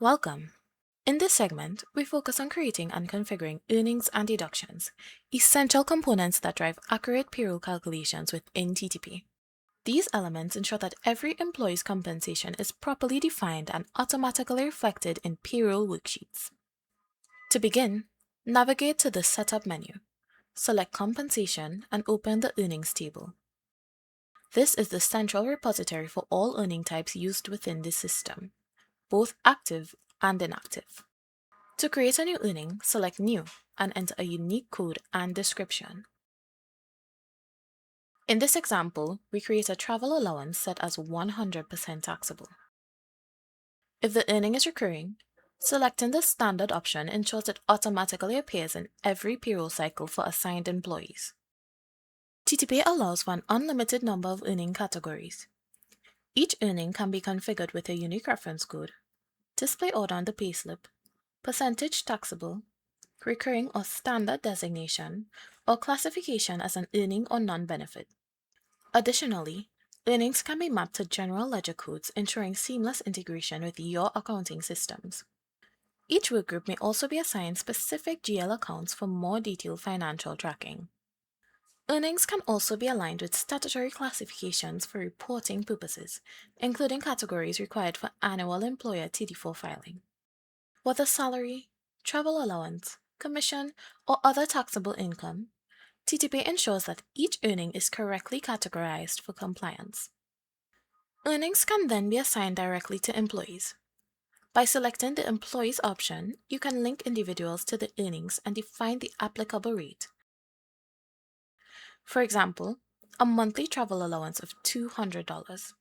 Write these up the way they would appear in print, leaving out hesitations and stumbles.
Welcome. In this segment, we focus on creating and configuring earnings and deductions, essential components that drive accurate payroll calculations within TTPay. These elements ensure that every employee's compensation is properly defined and automatically reflected in payroll worksheets. To begin, navigate to the Setup menu, select Compensation, and open the Earnings table. This is the central repository for all earning types used within the system, both active and inactive. To create a new earning, select New and enter a unique code and description. In this example, we create a travel allowance set as 100% taxable. If the earning is recurring, selecting the Standard option ensures it automatically appears in every payroll cycle for assigned employees. TTPay allows for an unlimited number of earning categories. Each earning can be configured with a unique reference code, display order on the payslip, percentage taxable, recurring or standard designation, or classification as an earning or non-benefit. Additionally, earnings can be mapped to general ledger codes, ensuring seamless integration with your accounting systems. Each workgroup may also be assigned specific GL accounts for more detailed financial tracking. Earnings can also be aligned with statutory classifications for reporting purposes, including categories required for annual employer TD4 filing. Whether salary, travel allowance, commission, or other taxable income, TTPay ensures that each earning is correctly categorized for compliance. Earnings can then be assigned directly to employees. By selecting the Employees option, you can link individuals to the earnings and define the applicable rate. For example, a monthly travel allowance of $200.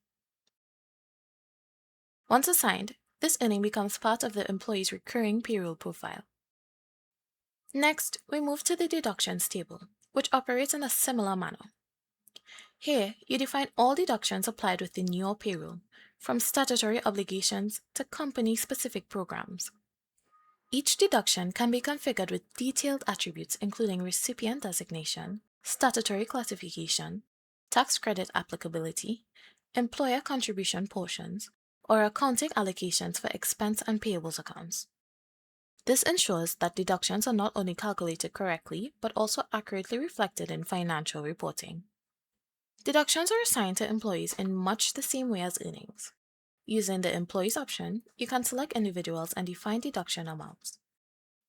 Once assigned, this earning becomes part of the employee's recurring payroll profile. Next, we move to the Deductions table, which operates in a similar manner. Here, you define all deductions applied within your payroll, from statutory obligations to company-specific programs. Each deduction can be configured with detailed attributes including recipient designation, statutory classification, tax credit applicability, employer contribution portions, or accounting allocations for expense and payables accounts. This ensures that deductions are not only calculated correctly, but also accurately reflected in financial reporting. Deductions are assigned to employees in much the same way as earnings. Using the Employees option, you can select individuals and define deduction amounts.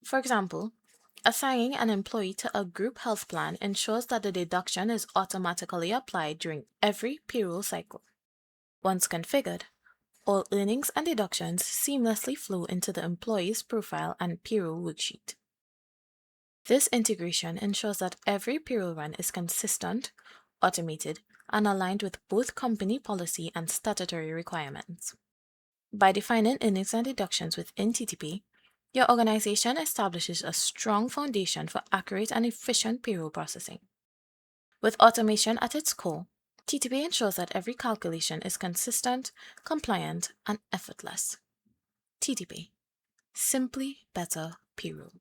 For example, assigning an employee to a group health plan ensures that the deduction is automatically applied during every payroll cycle. Once configured, all earnings and deductions seamlessly flow into the employee's profile and payroll worksheet. This integration ensures that every payroll run is consistent, automated, and aligned with both company policy and statutory requirements. By defining earnings and deductions within TTPay, your organization establishes a strong foundation for accurate and efficient payroll processing. With automation at its core, TTPay ensures that every calculation is consistent, compliant, and effortless. TTPay. Simply better payroll.